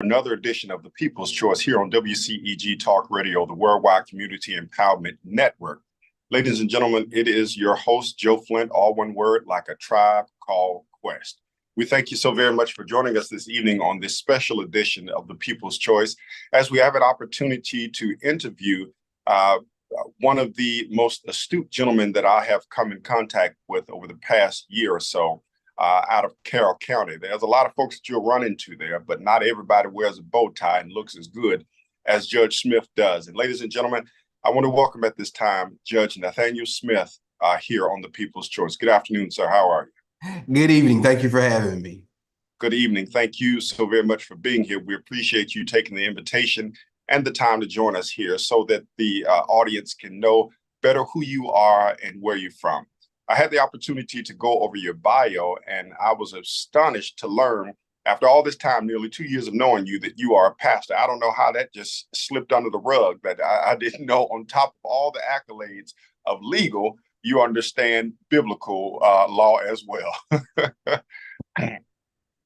Another edition of the People's Choice here on WCEG Talk Radio, the Worldwide Community Empowerment Network. Ladies and gentlemen, it is your host, Joe Flint, all one word, like a tribe called Quest. We thank you so very much for joining us this evening on this special edition of the People's Choice, as we have an opportunity to interview one of the most astute gentlemen that I have come in contact with over the past year or so. Out of Carroll County. There's a lot of folks that you'll run into there, but not everybody wears a bow tie and looks as good as Judge Smith does. And ladies and gentlemen, I want to welcome at this time Judge Nathaniel Smith here on the People's Choice. Good afternoon, sir. How are you? Good evening. Thank you for having me. Good evening. Thank you so very much for being here. We appreciate you taking the invitation and the time to join us here so that the audience can know better who you are and where you're from. I had the opportunity to go over your bio, and I was astonished to learn, after all this time, nearly 2 years of knowing you, that you are a pastor. I don't know how that just slipped under the rug, that I didn't know. On top of all the accolades of legal, you understand biblical law as well.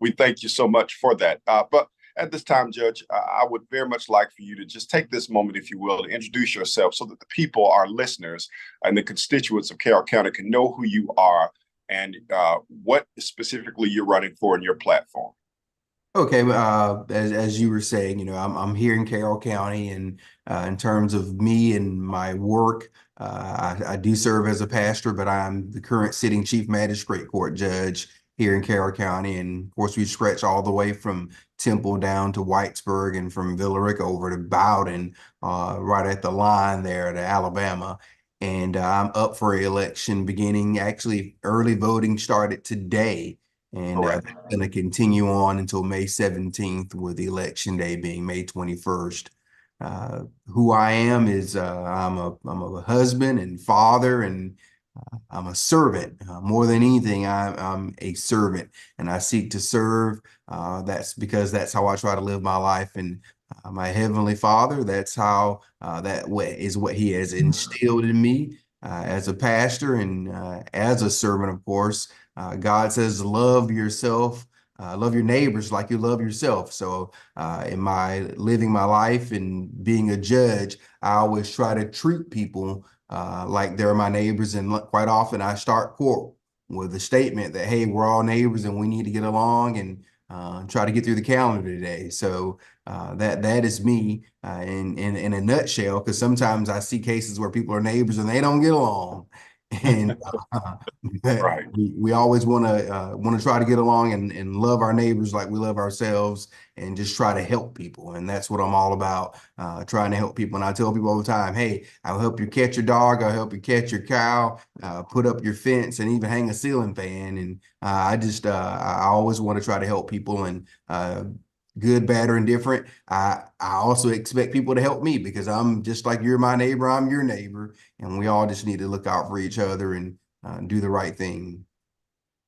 We thank you so much for that. But at this time, Judge, I would very much like for you to just take this moment, if you will, to introduce yourself so that the people, our listeners, and the constituents of Carroll County can know who you are and what specifically you're running for in your platform. Okay, as you were saying, you know, I'm here in Carroll County, and in terms of me and my work, I do serve as a pastor, but I'm the current sitting Chief Magistrate Court Judge here in Carroll County. And of course, we stretch all the way from Temple down to Whitesburg and from Villa Rica over to Bowden, right at the line there to Alabama. And I'm up for election beginning, actually, early voting started today. And that's going to continue on until May 17th, with the election day being May 21st. Who I am is I'm a husband and father, and I'm a servant. More than anything, I'm a servant, and I seek to serve. That's because that's how I try to live my life. And my Heavenly Father, that's how is what He has instilled in me as a pastor and as a servant, of course. God says, love yourself, love your neighbors like you love yourself. So in my living my life and being a judge, I always try to treat people like they're my neighbors. And quite often I start court with a statement that, hey, we're all neighbors and we need to get along and try to get through the calendar today. So that is me in a nutshell, because sometimes I see cases where people are neighbors and they don't get along. And Right. we always want to try to get along and love our neighbors like we love ourselves, and just try to help people. And that's what I'm all about, trying to help people. And I tell people all the time, hey, I'll help you catch your dog, I'll help you catch your cow, put up your fence, and even hang a ceiling fan. And I always want to try to help people, and good, bad, or indifferent. I also expect people to help me, because I'm just like you're my neighbor, I'm your neighbor, and we all just need to look out for each other and do the right thing.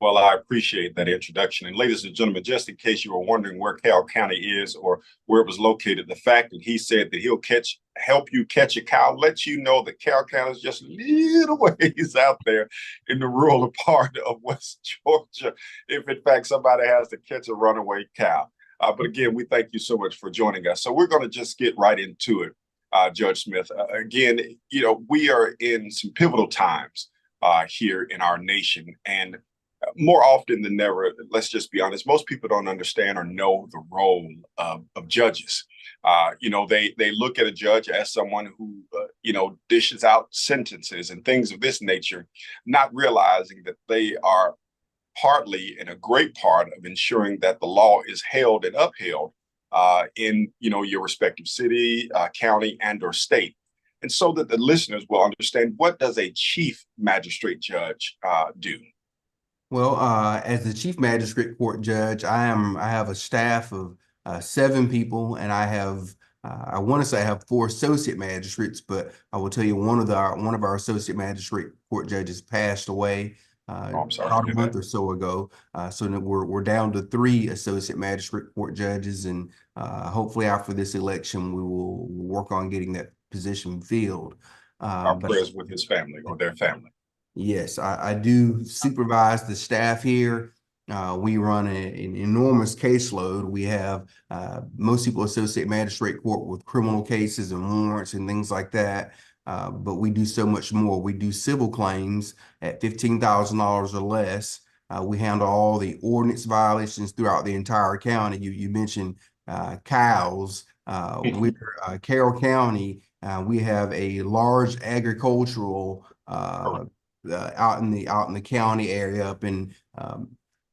Well, I appreciate that introduction. And ladies and gentlemen, just in case you were wondering where Carroll County is or where it was located, the fact that he said that he'll help you catch a cow lets you know that Carroll County is just a little ways out there in the rural part of West Georgia, if in fact somebody has to catch a runaway cow. But again, we thank you so much for joining us. So we're going to just get right into it, Judge Smith. Again, you know, we are in some pivotal times here in our nation, and more often than never, let's just be honest, most people don't understand or know the role of judges. You know, they look at a judge as someone who, you know, dishes out sentences and things of this nature, not realizing that they are partly and a great part of ensuring that the law is held and upheld in, you know, your respective city, county, and or state. And so that the listeners will understand, what does a chief magistrate judge do? Well, as the Chief Magistrate Court Judge, I have a staff of 7 people, and I want to say I have 4 associate magistrates, but I will tell you one of our associate magistrate court judges passed away about a month or so ago. So we're down to 3 associate magistrate court judges, and hopefully after this election we will work on getting that position filled. Our prayers with his family or their family. Yes, I do supervise the staff here. We run an enormous caseload. We have most people associate magistrate court with criminal cases and warrants and things like that. But we do so much more. We do civil claims at $15,000 or less. We handle all the ordinance violations throughout the entire county. You mentioned cows. We're Carroll County. We have a large agricultural out in the county area up in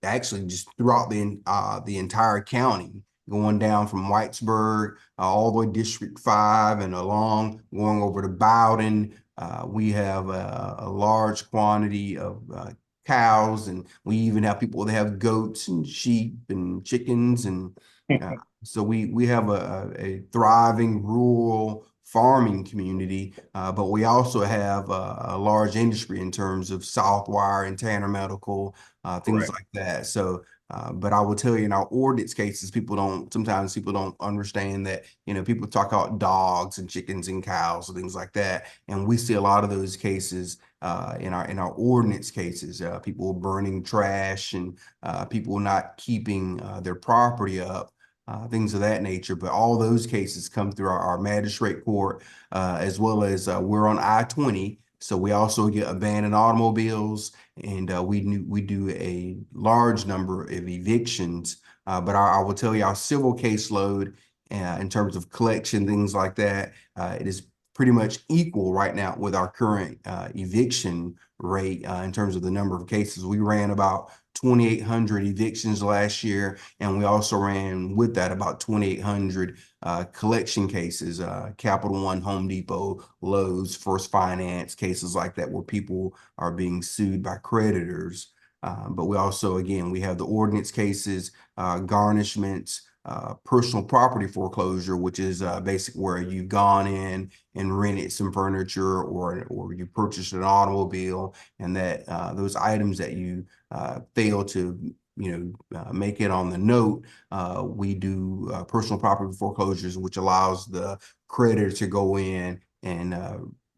actually just throughout the entire county, going down from Whitesburg all the way District 5 and along, going over to Bowden. We have a large quantity of cows, and we even have people that have goats and sheep and chickens, and uh, so we have a thriving rural farming community, but we also have a large industry in terms of Southwire and Tanner Medical, things Correct. like that. So, but I will tell you, in our ordinance cases, sometimes people don't understand that, people talk about dogs and chickens and cows and things like that. And we see a lot of those cases in our ordinance cases, people burning trash and people not keeping their property up. Things of that nature. But all those cases come through our magistrate court, as well as we're on I-20. So we also get abandoned automobiles, and we do a large number of evictions. But I will tell you, our civil caseload, in terms of collection, things like that, it is pretty much equal right now with our current eviction rate in terms of the number of cases. We ran about 2,800 evictions last year, and we also ran with that about 2,800 collection cases, Capital One, Home Depot, Lowe's, First Finance, cases like that where people are being sued by creditors. But we also, again, we have the ordinance cases, garnishments, personal property foreclosure, which is basic where you've gone in and rented some furniture, or you purchased an automobile, and that those items that you fail to make it on the note. We do personal property foreclosures, which allows the creditor to go in and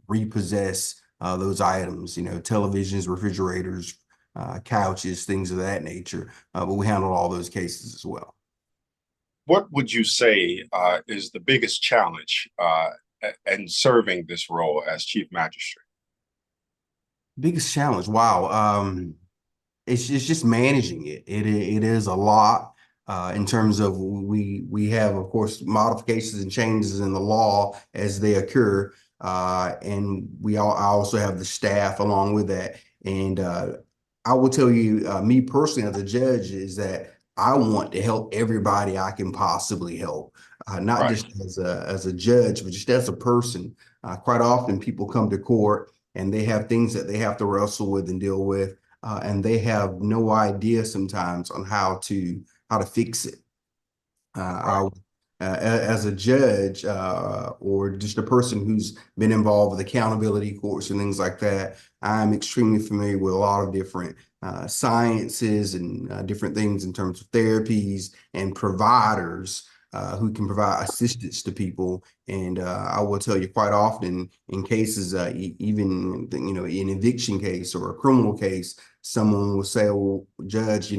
repossess those items, televisions, refrigerators, couches, things of that nature. But we handle all those cases as well. What would you say is the biggest challenge in serving this role as chief magistrate? Biggest challenge. Wow. It's just managing it. It is a lot in terms of we have, of course, modifications and changes in the law as they occur. And I also have the staff along with that. And I will tell you, me personally as a judge, is that I want to help everybody I can possibly help, not Right. just as a judge, but just as a person. Quite often people come to court and they have things that they have to wrestle with and deal with, and they have no idea sometimes on how to fix it. Right. As a judge, or just a person who's been involved with accountability courts and things like that, I'm extremely familiar with a lot of different sciences and different things in terms of therapies and providers who can provide assistance to people. And I will tell you, quite often in cases, even in eviction case or a criminal case, someone will say, "Well, Judge,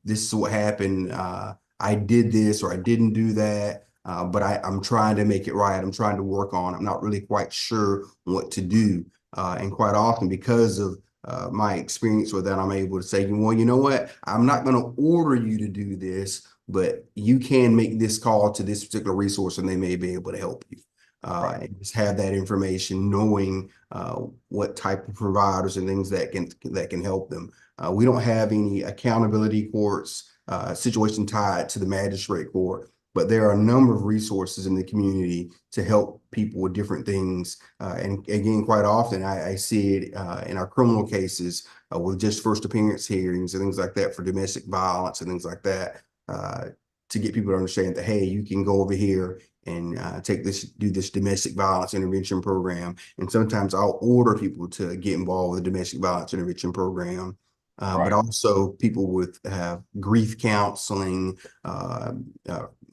this is what happened. I did this or I didn't do that, but I'm trying to make it right. I'm trying to work on it. I'm not really quite sure what to do." And quite often, because of my experience with that, I'm able to say, "Well, you know what? I'm not going to order you to do this, but you can make this call to this particular resource and they may be able to help you." Right. And just have that information, knowing what type of providers and things that can help them. We don't have any accountability courts situation tied to the magistrate court, but there are a number of resources in the community to help people with different things. And again, quite often I see it in our criminal cases with just first appearance hearings and things like that for domestic violence and things like that, to get people to understand that, hey, you can go over here and do this domestic violence intervention program. And sometimes I'll order people to get involved with the domestic violence intervention program. But Right. also people with grief counseling,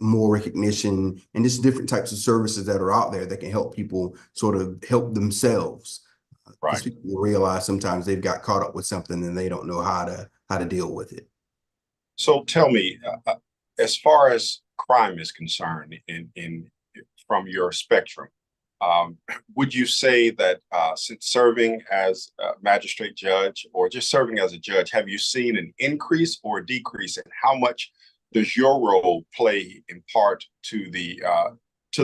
more recognition, and just different types of services that are out there that can help people sort of help themselves. Because Right. people realize sometimes they've got caught up with something and they don't know how to deal with it. So tell me, as far as crime is concerned, in from your spectrum, um, would you say that since serving as a magistrate judge or just serving as a judge, have you seen an increase or a decrease, and how much does your role play in part to the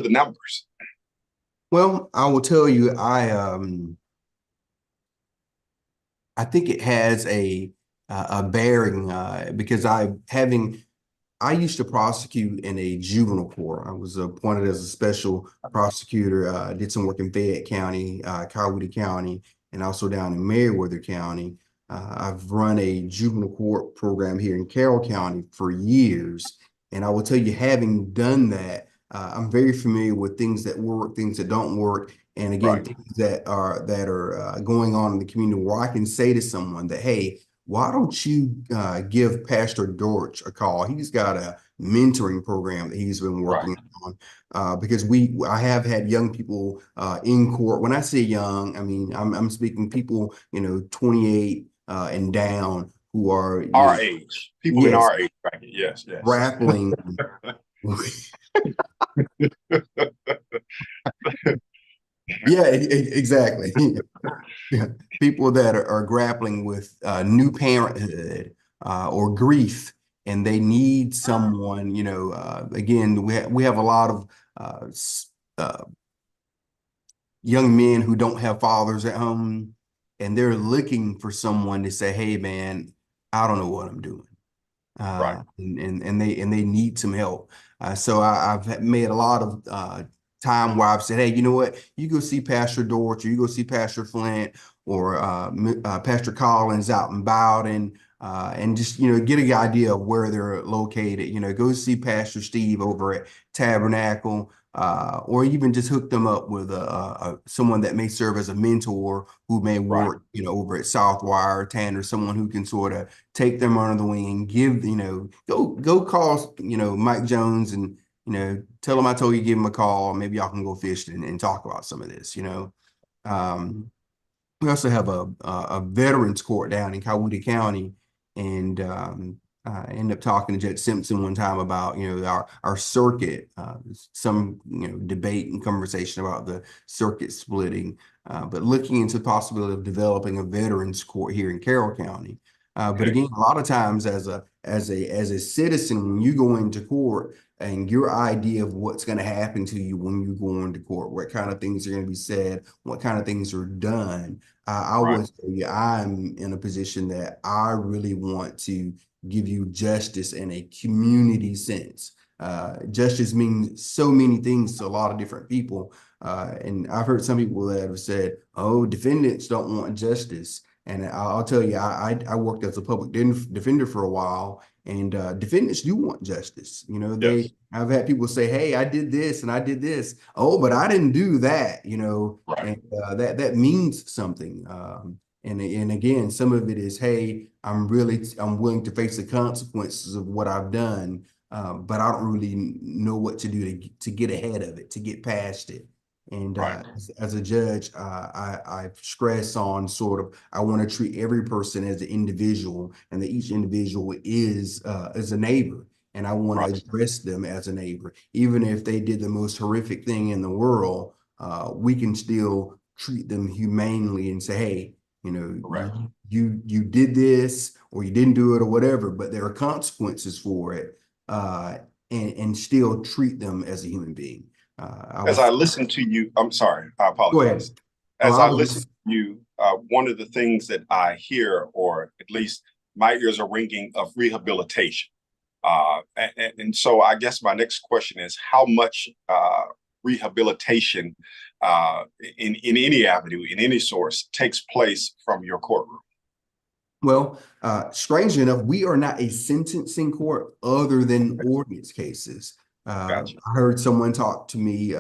numbers? Well, I will tell you, I think it has a bearing because I used to prosecute in a juvenile court. I was appointed as a special prosecutor. Did some work in Fayette County, Coweta County, and also down in Meriwether County. I've run a juvenile court program here in Carroll County for years, and I will tell you, having done that, I'm very familiar with things that work, things that don't work, and again, Right. things that are going on in the community where I can say to someone that, hey, why don't you give Pastor Dorch a call? He's got a mentoring program that he's been Right. working on because I have had young people in court. When I say young, I mean I'm speaking people 28 and down who are Our age, people in yes our age bracket. Yes, yes. grappling with yeah exactly yeah. People that are grappling with new parenthood or grief, and they need someone, again, we have a lot of uh, young men who don't have fathers at home, and they're looking for someone to say, hey, man, I don't know what I'm doing. Right. And they need some help. So I've made a lot of time where I've said, hey, you know what? You go see Pastor Dorch, or you go see Pastor Flint, or Pastor Collins out in Bowden, and just get an idea of where they're located. Go see Pastor Steve over at Tabernacle. Or even just hook them up with someone that may serve as a mentor who may Right. work, over at Southwire or Tanner, someone who can sort of take them under the wing and give, go call, Mike Jones and, tell him I told you, give him a call. Maybe y'all can go fishing and talk about some of this. Um, we also have a veterans court down in Coweta County, and I ended up talking to Judge Simpson one time about our circuit, some debate and conversation about the circuit splitting, but looking into the possibility of developing a veterans court here in Carroll County. But Okay. again, a lot of times as a citizen, when you go into court, and your idea of what's going to happen to you when you go into court, what kind of things are going to be said, what kind of things are done. I Right. will tell you, I'm in a position that I really want to give you justice in a community sense. Justice means so many things to a lot of different people. And I've heard some people that have said, oh, defendants don't want justice. And I'll tell you, I worked as a public defender for a while, and defendants do want justice. Yes. I've had people say, hey, I did this and I did this. Oh, but I didn't do that, Right. and that means something. And again, some of it is, hey, I'm willing to face the consequences of what I've done, but I don't really know what to do to get ahead of it, to get past it. And Right. as a judge, I stress on sort of I want to treat every person as an individual, and that each individual is a neighbor, and I want to Right. address them as a neighbor, even if they did the most horrific thing in the world. We can still treat them humanely and say, hey, Correct. you did this or you didn't do it or whatever, but there are consequences for it, and still treat them as a human being. I As I was listen to you, I'm sorry, I Go apologize. ahead. Oh, As I I was listen just to you, one of the things that I hear, or at least my ears are ringing, of rehabilitation. And so I guess my next question is how much rehabilitation in any avenue, in any source, takes place from your courtroom? Well, strangely enough, we are not a sentencing court other than ordinance cases. Gotcha. I heard someone talk to me,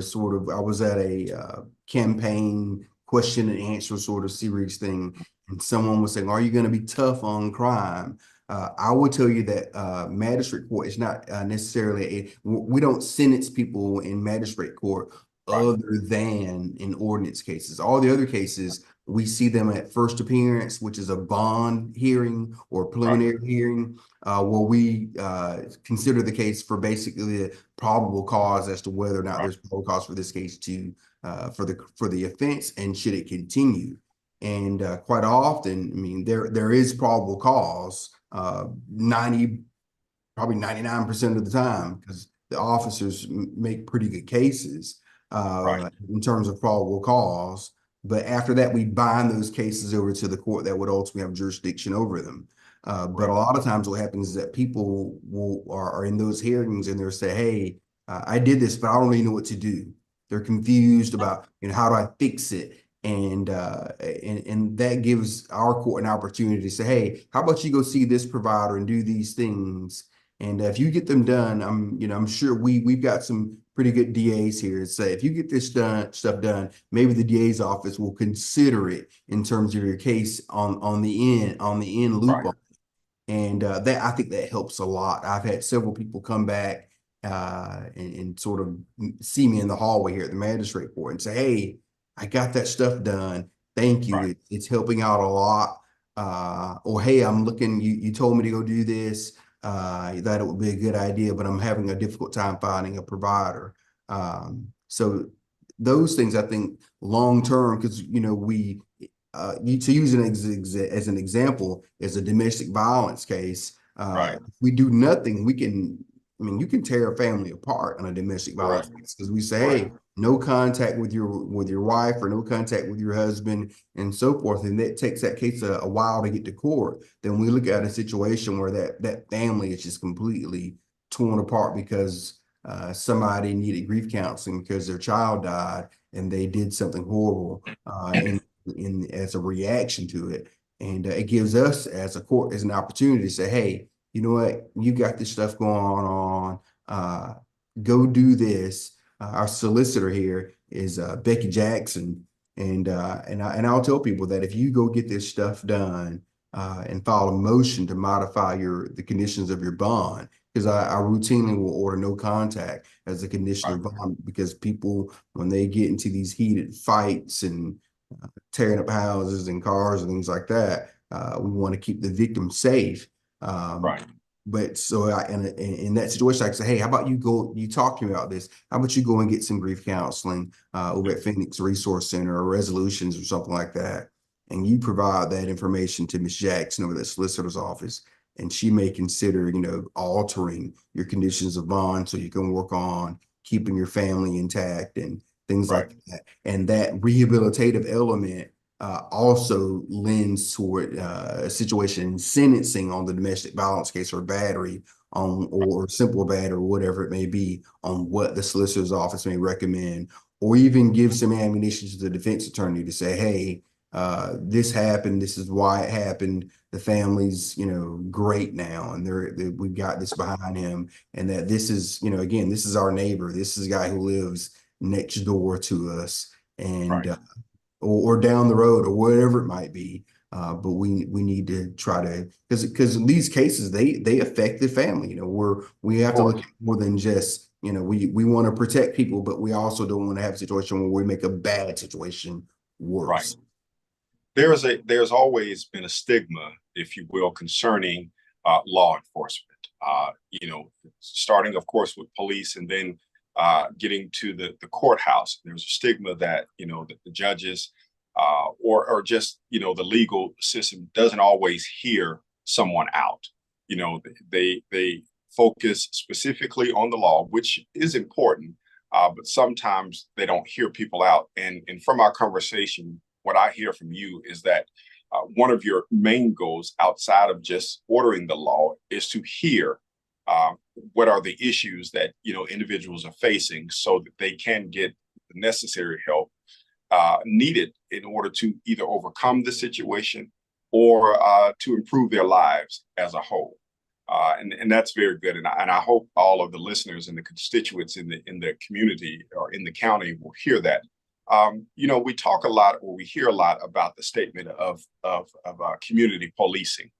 sort of, I was at a campaign question and answer sort of series thing, and someone was saying, are you going to be tough on crime? I will tell you that magistrate court is not necessarily we don't sentence people in magistrate court Right. other than in ordinance cases. All the other cases, We see them at first appearance, which is a bond hearing or Right. preliminary hearing, where we consider the case for basically the probable cause as to whether or not Right. there's probable cause for this case to for the offense and should it continue. And quite often, I mean, there is probable cause 90 probably 99% of the time, because the officers make pretty good cases Right. in terms of probable cause. But after that, we bind those cases over to the court that would ultimately have jurisdiction over them. But a Right. lot of times what happens is that people are in those hearings and they'll say, hey, I did this, but I don't really know what to do. They're confused about, how do I fix it? And that gives our court an opportunity to say, hey, how about you go see this provider and do these things? And if you get them done, I'm sure we've got some pretty good DAs here to say, if you get this stuff done, maybe the DA's office will consider it in terms of your case on the end loop. Right. And that I think that helps a lot. I've had several people come back and sort of see me in the hallway here at the magistrate court and say, hey, I got that stuff done. Thank you. Right. It's helping out a lot. Or hey, I'm looking, you told me to go do this. That it would be a good idea, but I'm having a difficult time finding a provider. So those things I think long term, because to use as an example, as a domestic violence case, Right. if we do nothing, you can tear a family apart on a domestic violence Correct. case because we say, Correct. hey, no contact with your wife or no contact with your husband and so forth, and that takes that case a while to get to court. Then we look at a situation where that family is just completely torn apart because somebody needed grief counseling because their child died and they did something horrible in as a reaction to it. And it gives us as a court as an opportunity to say, hey, you know what, you got this stuff going on. Go do this. Our solicitor here is Becky Jackson, and I'll tell people that if you go get this stuff done and file a motion to modify the conditions of your bond, because I routinely will order no contact as a condition Right. of bond, because people, when they get into these heated fights and tearing up houses and cars and things like that, we want to keep the victim safe. Um, Right. but so in that situation, I say, hey, how about you talk to me about this? How about you go and get some grief counseling over at Phoenix Resource Center or Resolutions or something like that. And you provide that information to Ms. Jackson over the solicitor's office. And she may consider, altering your conditions of bond so you can work on keeping your family intact and things Right. like that. And that rehabilitative element also lends toward a situation in sentencing on the domestic violence case or battery or simple battery or whatever it may be on what the solicitor's office may recommend, or even give some ammunition to the defense attorney to say, hey, this happened. This is why it happened. The family's, great now, and we've got this behind him, and that this is, again, this is our neighbor. This is a guy who lives next door to us, and Right. or down the road or whatever it might be. But we need to try to, because in these cases they affect the family. We Of have to look course. at more than just, we want to protect people, but we also don't want to have a situation where we make a bad situation Right. worse. There's always been a stigma, if you will, concerning law enforcement. Starting, of course, with police, and then getting to the courthouse. There's a stigma that the judges or just the legal system doesn't always hear someone out. They focus specifically on the law, which is important, but sometimes they don't hear people out. And from our conversation, what I hear from you is that one of your main goals outside of just ordering the law is to hear what are the issues that individuals are facing, so that they can get the necessary help needed in order to either overcome the situation or to improve their lives as a whole. And that's very good. And I hope all of the listeners and the constituents in the community or in the county will hear that. We talk a lot, or we hear a lot about the statement of community policing.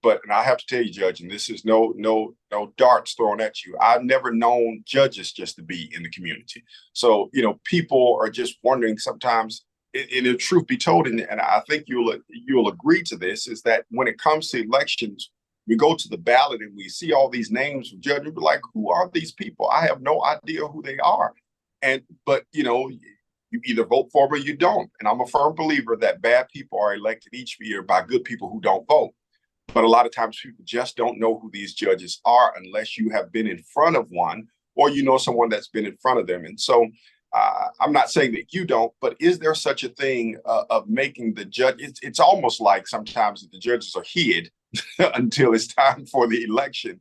But I have to tell you, Judge, and this is no darts thrown at you. I've never known judges just to be in the community. So people are just wondering sometimes, and the truth be told, and I think you'll agree to this, is that when it comes to elections, we go to the ballot and we see all these names of judges. We're like, who are these people? I have no idea who they are. But you either vote for them or you don't. And I'm a firm believer that bad people are elected each year by good people who don't vote. But a lot of times people just don't know who these judges are unless you have been in front of one, or you know someone that's been in front of them. And so I'm not saying that you don't, but is there such a thing of making the judge? It's almost like sometimes the judges are hid until it's time for the election.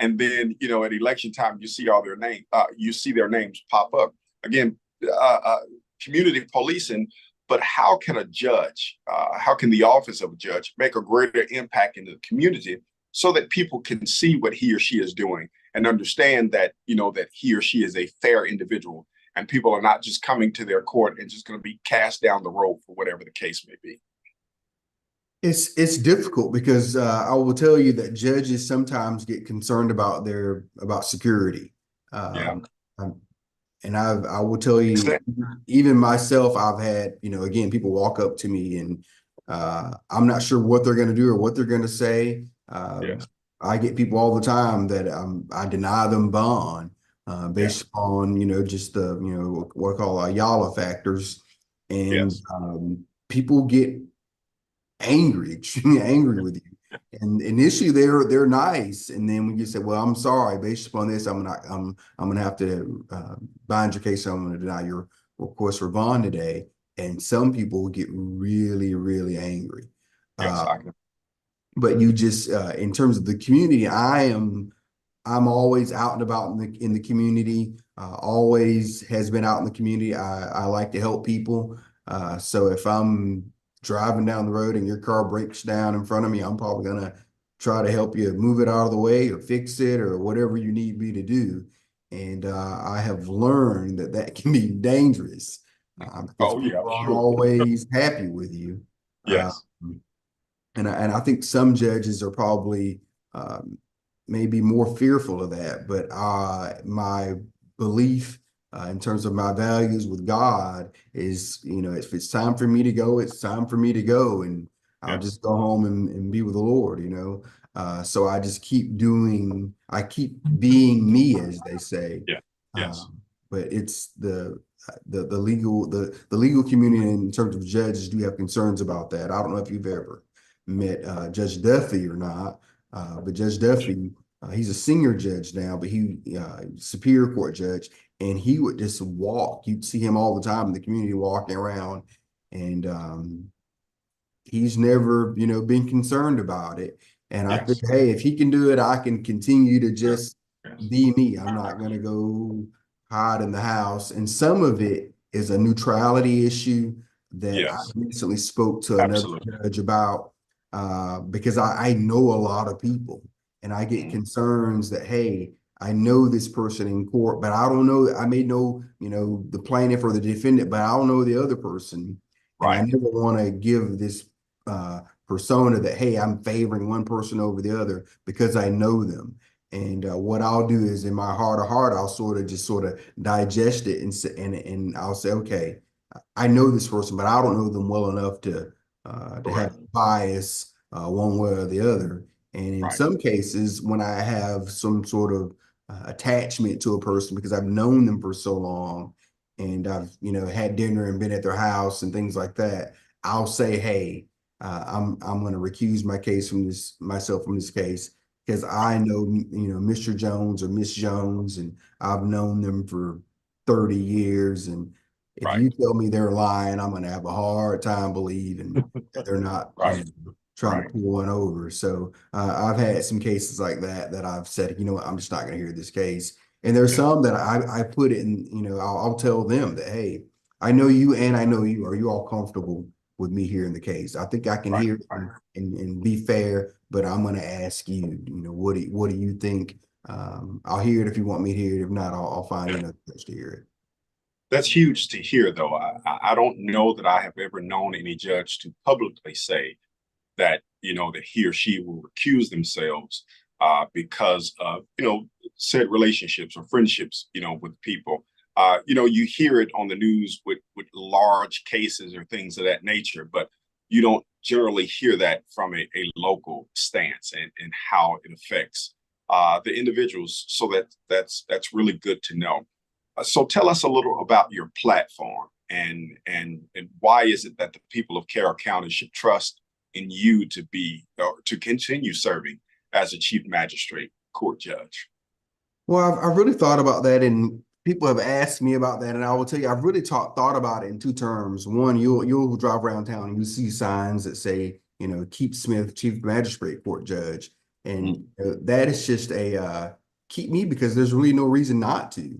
And then, at election time, you see all their name, you see their names pop up. Again, community policing. But how can a judge, how can the office of a judge make a greater impact in the community so that people can see what he or she is doing and understand that, that he or she is a fair individual, and people are not just coming to their court and just going to be cast down the road for whatever the case may be? It's difficult because I will tell you that judges sometimes get concerned about security. Yeah. And I will tell you, even myself, I've had, again, people walk up to me and I'm not sure what they're going to do or what they're going to say. Yes. I get people all the time that I deny them bond based on, just the, what I call Ayala factors. And Yes. People get angry, extremely angry with you. And initially they're nice, and then when you say, "Well, I'm sorry, based upon this, I'm gonna have to bind your case. I'm gonna deny your request for bond today." And some people get really, really angry. Yes. I can. But you just in terms of the community, I'm always out and about in the community. Always has been out in the community. I like to help people. So if I'm driving down the road and your car breaks down in front of me, I'm probably gonna try to help you move it out of the way or fix it or whatever you need me to do. And I have learned that can be dangerous because Oh, yeah, people aren't sure. always happy with you. Uh, Yes. and I think some judges are probably maybe more fearful of that. But my belief in terms of my values with God is, if it's time for me to go, it's time for me to go, and I'll Yes. just go home and be with the Lord. So I keep being me, as they say. Yeah. Yes. But it's the legal community in terms of judges do have concerns about that. I don't know if you've ever met Judge Duffy or not, but Judge Duffy, he's a senior judge now, but he Superior Court judge, and he would just walk. You'd see him all the time in the community walking around, and he's never, been concerned about it. And I think, Yes. hey, if he can do it, I can continue to Yeah. just Yes. be me. I'm not going to go hide in the house. And some of it is a neutrality issue that I Yes. recently spoke to another Absolutely. judge about because I know a lot of people, and I get Mhm. concerns that, hey, I know this person in court, but I don't know. I may know, the plaintiff or the defendant, but I don't know the other person. And I Right. never want to give this persona that, hey, I'm favoring one person over the other because I know them. And what I'll do is, in my heart of heart, I'll sort of digest it and I'll say, okay, I know this person, but I don't know them well enough to have Correct. bias one way or the other. And in Right. some cases, when I have some sort of attachment to a person because I've known them for so long, and I've had dinner and been at their house and things like that, I'll say, hey, I'm going to recuse myself from this case because I know Mr. Jones or Miss Jones, and I've known them for 30 years, and if Right. you tell me they're lying, I'm going to have a hard time believing that they're not, Right. trying to Right. pull one over. So I've had some cases like that I've said, what, I'm just not going to hear this case. And there's Yes. some that I put it in, I'll tell them that, hey, I know you and I know you. Are you all comfortable with me hearing the case? I think I can Right. hear it Right. and be fair, but I'm going to ask you, what do you think? I'll hear it if you want me to hear it. If not, I'll find Yeah. another place to hear it. That's huge to hear, though. I don't know that I have ever known any judge to publicly say that that he or she will recuse themselves because of said relationships or friendships with people. You hear it on the news with large cases or things of that nature, but you don't generally hear that from a local stance and how it affects the individuals. So that's really good to know. So tell us a little about your platform and why is it that the people of Carroll County should trust in you to be or to continue serving as a chief magistrate court judge? Well, I've really thought about that, and people have asked me about that, and I will tell you, I've really thought about it in two terms. One, you'll drive around town and you see signs that say, keep Smith Chief Magistrate Court Judge, and that is just a keep me because there's really no reason not to.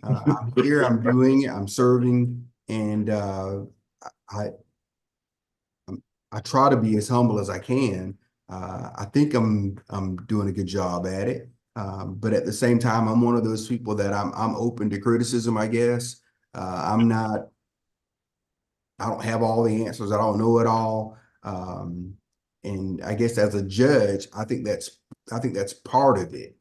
I'm here, I'm doing it, I'm serving, and I I try to be as humble as I can. I think I'm doing a good job at it. But at the same time, I'm one of those people that I'm open to criticism, I guess. I'm not, I don't have all the answers. I don't know it all. And I guess as a judge, I think that's part of it.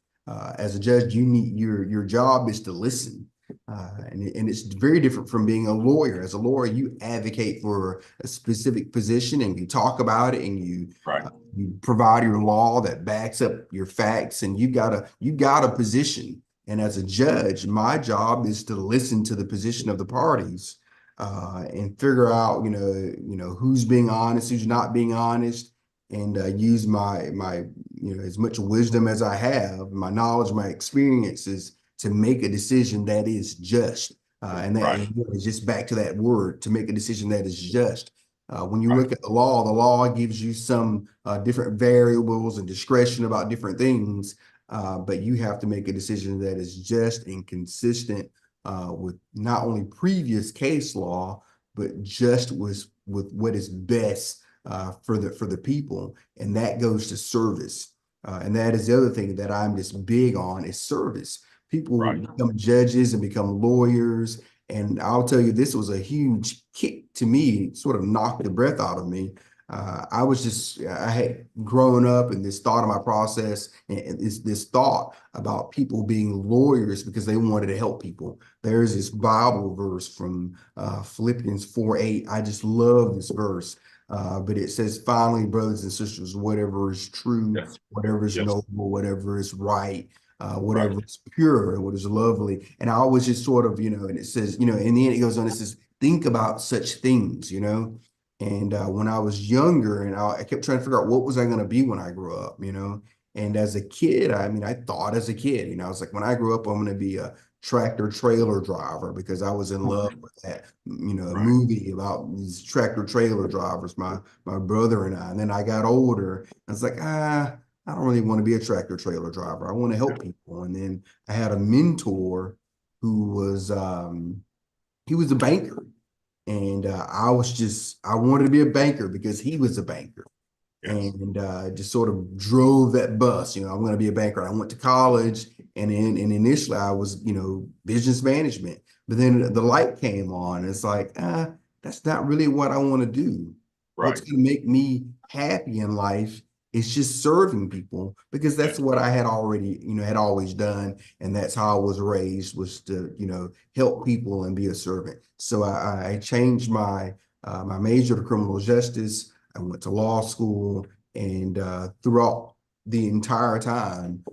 As a judge, you need your job is to listen. And it's very different from being a lawyer. As a lawyer, you advocate for a specific position and you talk about it and you provide your law that backs up your facts and you got a position. And as a judge, my job is to listen to the position of the parties and figure out, who's being honest, who's not being honest, and use my as much wisdom as I have, my knowledge, my experiences to make a decision that is just. And that is just back to that word, to make a decision that is just. When you look at the law gives you some different variables and discretion about different things, but you have to make a decision that is just and consistent with not only previous case law, but just with what is best for the people. And that goes to service. And that is the other thing that I'm just big on is service. People become judges and become lawyers. And I'll tell you, this was a huge kick to me, sort of knocked the breath out of me. I had grown up in this thought of my process and this thought about people being lawyers because they wanted to help people. There's this Bible verse from Philippians 4:8. I just love this verse. But it says, finally, brothers and sisters, whatever is true, whatever is noble, whatever is right, whatever is pure, what is lovely. And I always just sort of, and it says, in the end, it goes on, it says, think about such things, And when I was younger and I kept trying to figure out what was I going to be when I grew up, And as a kid, I thought as a kid, I was like, when I grew up, I'm going to be a tractor trailer driver because I was in love with that, a movie about these tractor trailer drivers, my brother and I. And then I got older. I was like, I don't really want to be a tractor trailer driver. I want to help people. And then I had a mentor who was, he was a banker. And I wanted to be a banker because he was a banker. And just sort of drove that bus, I'm going to be a banker. I went to college and initially I was, business management, but then the light came on. It's like, that's not really what I want to do. What's going to make me happy in life is just serving people because that's what I had already, had always done. And that's how I was raised was to, help people and be a servant. So I changed my major to criminal justice. I went to law school, and throughout the entire time,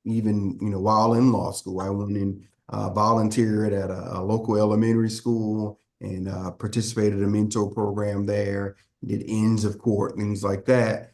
even while in law school, I went and volunteered at a local elementary school and participated in a mentor program there. Did ends of court, things like that,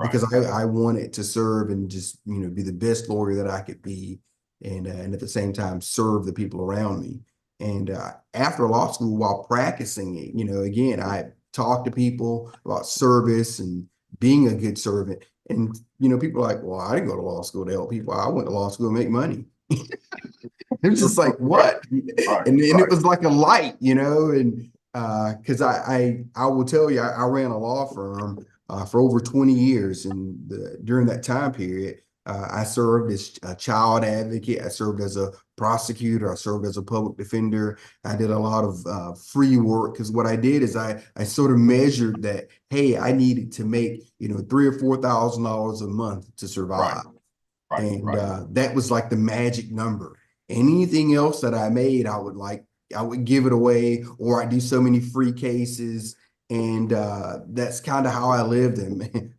because I wanted to serve and just be the best lawyer that I could be, and at the same time serve the people around me. And after law school, while practicing it, again, I talk to people about service and being a good servant. And, people are like, well, I didn't go to law school to help people. I went to law school to make money. It was just like, what? And it was like a light, and because I will tell you, I ran a law firm for over 20 years. And during that time period, I served as a child advocate. I served as a prosecutor. I served as a public defender. I did a lot of free work because what I did is I sort of measured that, hey, I needed to make, $3,000 or $4,000 a month to survive. And that was like the magic number. anything else that I made, I would give it away, or I do so many free cases. And that's kind of how I lived. And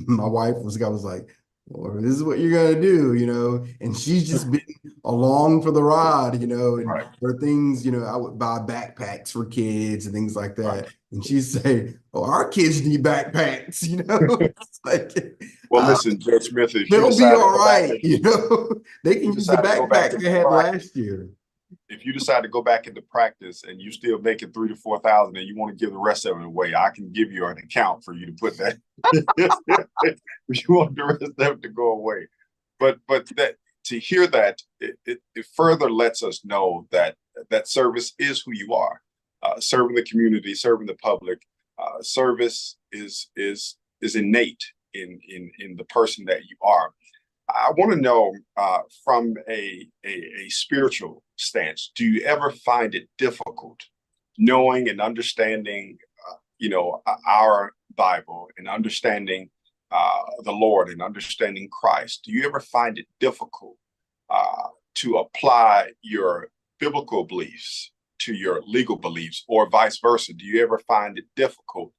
my wife was like, well, this is what you're gonna do, and she's just been along for the ride, and Right. for things, I would buy backpacks for kids and things like Right. that. And she'd say, oh, our kids need backpacks, It's like, Well, listen, Judge Smith, if you they'll be decide to all go back right, and they you can use the decide to go back backpack into they had practice, last year. if you decide to go back into practice and you still making 3,000 to 4,000 and you want to give the rest of it away, I can give you an account for you to put that. If you want the rest of it to go away. But that, to hear that, it further lets us know that that service is who you are. Serving the community, serving the public. Service is innate in the person that you are. I want to know from a spiritual stance, do you ever find it difficult knowing and understanding, our Bible and understanding the Lord and understanding Christ? Do you ever find it difficult to apply your biblical beliefs to your legal beliefs, or vice versa? Do you ever find it difficult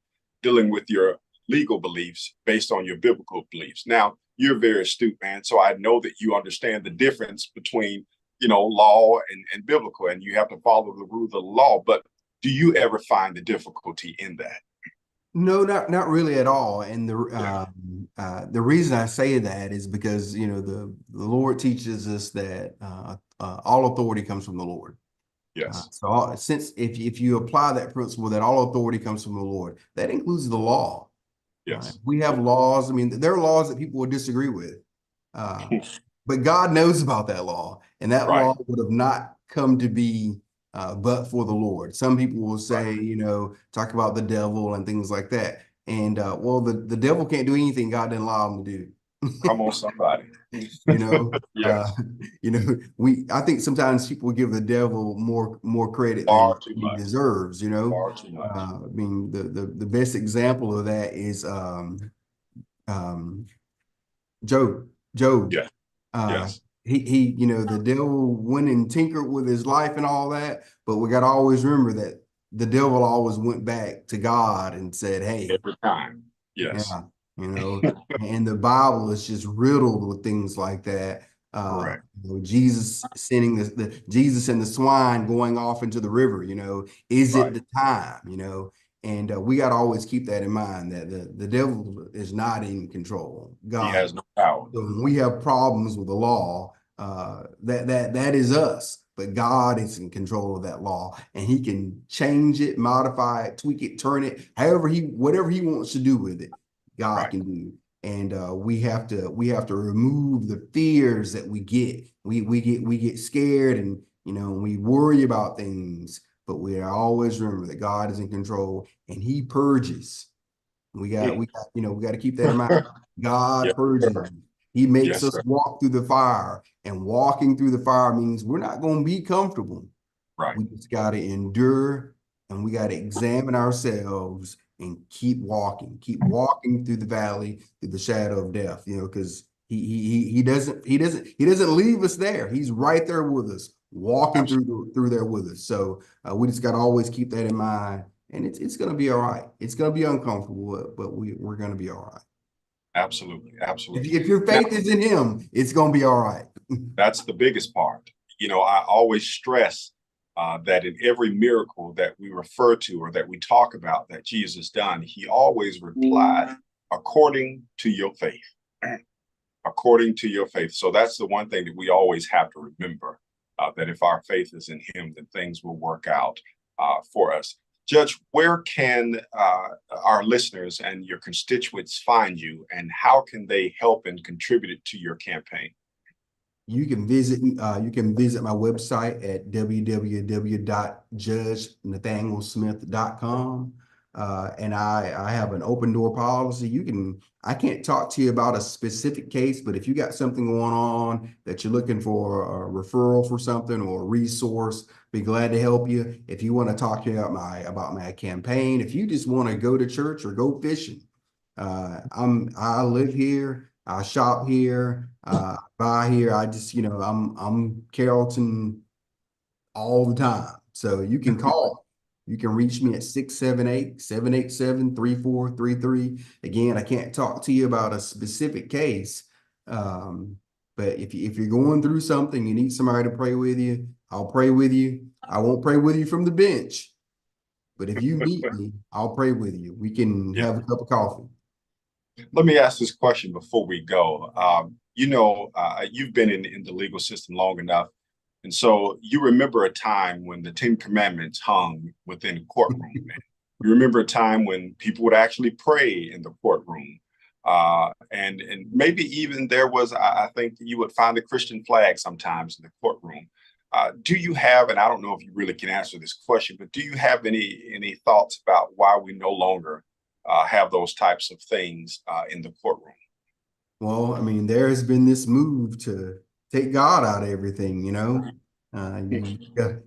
dealing with your legal beliefs based on your biblical beliefs? Now, you're very astute, man. So I know that you understand the difference between, law and biblical, and you have to follow the rules of the law. But do you ever find the difficulty in that? No, not really at all. And Yeah. the reason I say that is because the Lord teaches us that all authority comes from the Lord. Yes. Since if you apply that principle that all authority comes from the Lord, that includes the law. Yes. We have laws. I mean, there are laws that people will disagree with, uh, but God knows about that law, and that Right. law would have not come to be but for the Lord. Some people will Right. say, talk about the devil and things like that. And well, the devil can't do anything God didn't allow him to do. Come on, somebody. you know, uh, Yes. I think sometimes people give the devil more credit than Far too he much. deserves. Far too much. I mean, the best example of that is um, Job. Job. Yes. Uh, Yes. the devil went and tinkered with his life and all that, but we got to always remember that the devil always went back to God and said, "Hey, Every time. Yes. yeah, and the Bible is just riddled with things like that. Correct. Jesus sending the Jesus and the swine going off into the river. Is it Right. the time? And we got to always keep that in mind that the devil is not in control. He God. has no power. So when we have problems with the law, that is us. But God is in control of that law, and He can change it, modify it, tweak it, turn it, whatever He wants to do with it, God Right. can do. And we have to remove the fears that we get. We get scared, and we worry about things. But we always remember that God is in control, and He purges. We got to keep that in mind. God Yes, purges. sir. He makes Yes, us sir. walk through the fire, and walking through the fire means we're not going to be comfortable. Right. We just got to endure, and we got to examine ourselves and keep walking through the valley, through the shadow of death, because he doesn't leave us there. He's right there with us, walking Absolutely. through there with us. So we just got to always keep that in mind, and it's going to be all right. It's going to be uncomfortable, but we're going to be all right. Absolutely. If, Absolutely. if your Now, faith is in him, it's going to be all right. that's the biggest part. I always stress that in every miracle that we refer to or that we talk about that Jesus done, he always replied, according to your faith. According to your faith. So that's the one thing that we always have to remember, that if our faith is in him, then things will work out for us. Judge, where can our listeners and your constituents find you, and how can they help and contribute to your campaign? You can visit my website at www.judgenathanielsmith.com. And I have an open door policy. I can't talk to you about a specific case, but if you got something going on that you're looking for a referral for something or a resource, be glad to help you. If you want to talk to me about my campaign, if you just want to go to church or go fishing, I live here, I shop here. by here. I just, I'm Carrollton all the time. So you can call. You can reach me at 678-787-3433. Again, I can't talk to you about a specific case. Um, but if you're going through something, you need somebody to pray with you, I'll pray with you. I won't pray with you from the bench, but if you need me, I'll pray with you. We can Yeah. have a cup of coffee. Let me ask this question before we go. You've been in the legal system long enough. And so you remember a time when the Ten Commandments hung within the courtroom. You remember a time when people would actually pray in the courtroom. And maybe even there was, I think you would find the Christian flag sometimes in the courtroom. Do you have, and I don't know if you really can answer this question, but do you have any thoughts about why we no longer have those types of things in the courtroom? Well, I mean, there has been this move to take God out of everything, you know.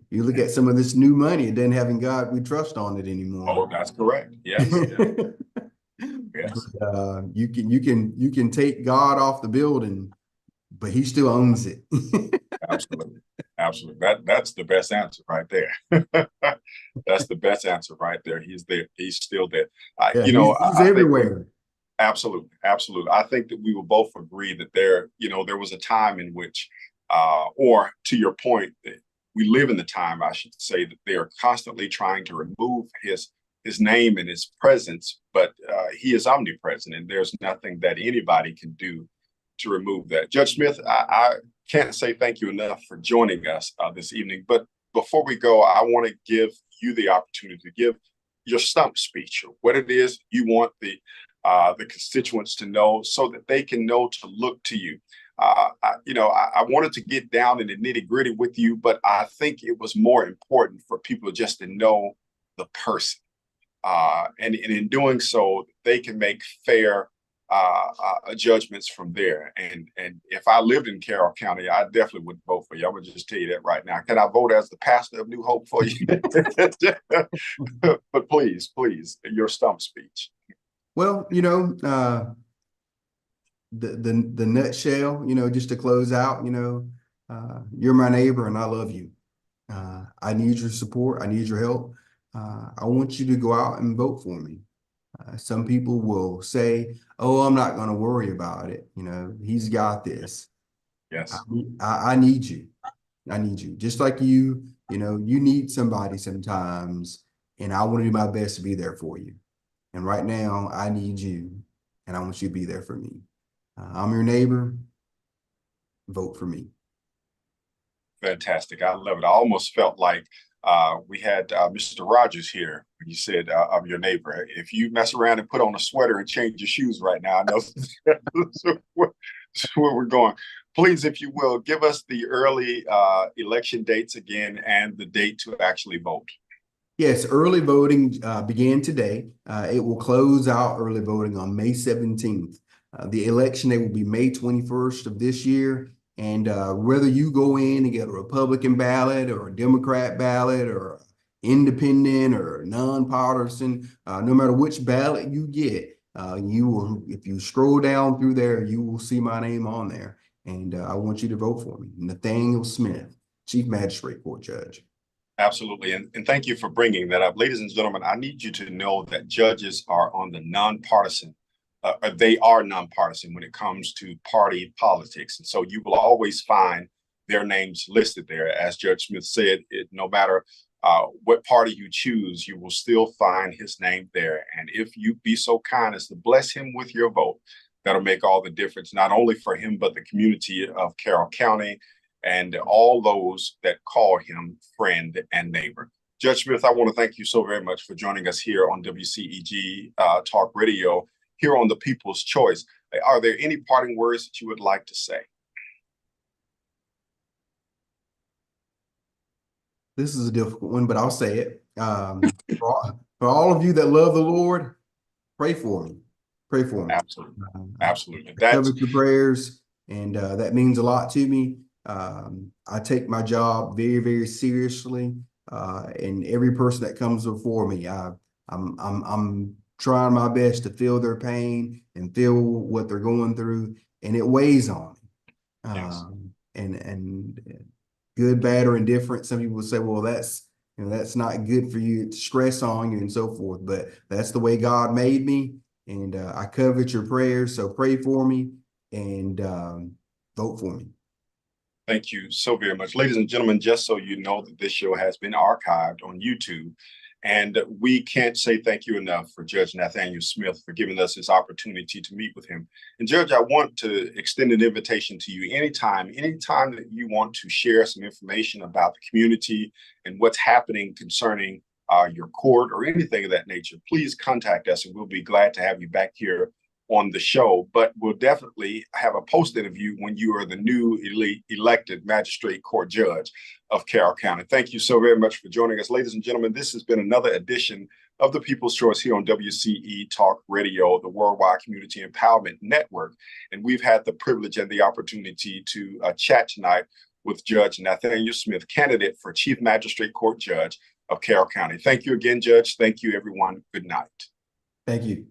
You look at some of this new money, and then having God we trust on it anymore. Oh, that's correct. Yes. Yes. But you can take God off the building, but he still owns it. Absolutely. Absolutely. That's the best answer right there. That's the best answer right there. He's there. He's still there. Yeah, he's I think everywhere. absolutely, absolutely. I think that we will both agree that there was a time in which, or to your point, that we live in the time, I should say, that they are constantly trying to remove his name and his presence, but he is omnipresent, and there's nothing that anybody can do to remove that. Judge Smith, I can't say thank you enough for joining us this evening. But before we go, I want to give you the opportunity to give your stump speech, or what it is you want the constituents to know, so that they can know to look to you. I wanted to get down in the nitty gritty with you, but I think it was more important for people just to know the person. And in doing so, they can make fair judgments from there. And if I lived in Carroll County, I definitely would vote for you. I'm gonna just tell you that right now. Can I vote as the pastor of New Hope for you? But please, your stump speech. Well, the nutshell, just to close out, you're my neighbor and I love you. I need your support. I need your help. I want you to go out and vote for me. Some people will say, "Oh, I'm not going to worry about it. He's got this." I, Yes, I need you. I need you. Just like you need somebody sometimes, and I want to do my best to be there for you. And right now, I need you, and I want you to be there for me. I'm your neighbor. Vote for me. fantastic. I love it. I almost felt like we had Mr. Rogers here when you said I'm your neighbor. If you mess around and put on a sweater and change your shoes right now, I know that's where we're going. Please, if you will, give us the early election dates again and the date to actually vote. Yes, early voting began today. It will close out early voting on May 17th. The election day will be May 21st of this year. And whether you go in and get a Republican ballot or a Democrat ballot or independent or nonpartisan, no matter which ballot you get, you will, if you scroll down through there, you will see my name on there. And I want you to vote for me. Nathaniel Smith, Chief Magistrate Court Judge. Absolutely. And thank you for bringing that up. Ladies and gentlemen, I need you to know that judges are on the nonpartisan. They are nonpartisan when it comes to party politics. And so you will always find their names listed there. As Judge Smith said, no matter what party you choose, you will still find his name there. And if you be so kind as to bless him with your vote, that'll make all the difference, not only for him, but the community of Carroll County and all those that call him friend and neighbor. Judge Smith, I want to thank you so very much for joining us here on WCEG Talk Radio, here on the People's Choice. Are there any parting words that you would like to say? This is a difficult one, but I'll say it. For all of you that love the Lord, pray for me. Pray for me. Absolutely. Absolutely. I covet your prayers, and that means a lot to me. I take my job very, very seriously, and every person that comes before me, I'm trying my best to feel their pain and feel what they're going through, and it weighs on me. Yes. And good, bad, or indifferent. Some people will say, well, that's not good for you. It's stress on you and so forth. But that's the way God made me. And I covet your prayers. So pray for me and vote for me. Thank you so very much. Ladies and gentlemen, just so you know that this show has been archived on YouTube. And we can't say thank you enough for Judge Nathaniel Smith for giving us this opportunity to meet with him. And Judge, I want to extend an invitation to you anytime that you want to share some information about the community and what's happening concerning your court or anything of that nature, please contact us and we'll be glad to have you back here on the show. But we'll definitely have a post interview when you are the new elected magistrate court judge of Carroll County. Thank you so very much for joining us, ladies and gentlemen. This has been another edition of the People's Choice here on WCE Talk Radio, the Worldwide Community Empowerment Network. And we've had the privilege and the opportunity to chat tonight with Judge Nathaniel Smith, candidate for Chief Magistrate Court Judge of Carroll County. Thank you again, Judge. Thank you, everyone. Good night. Thank you.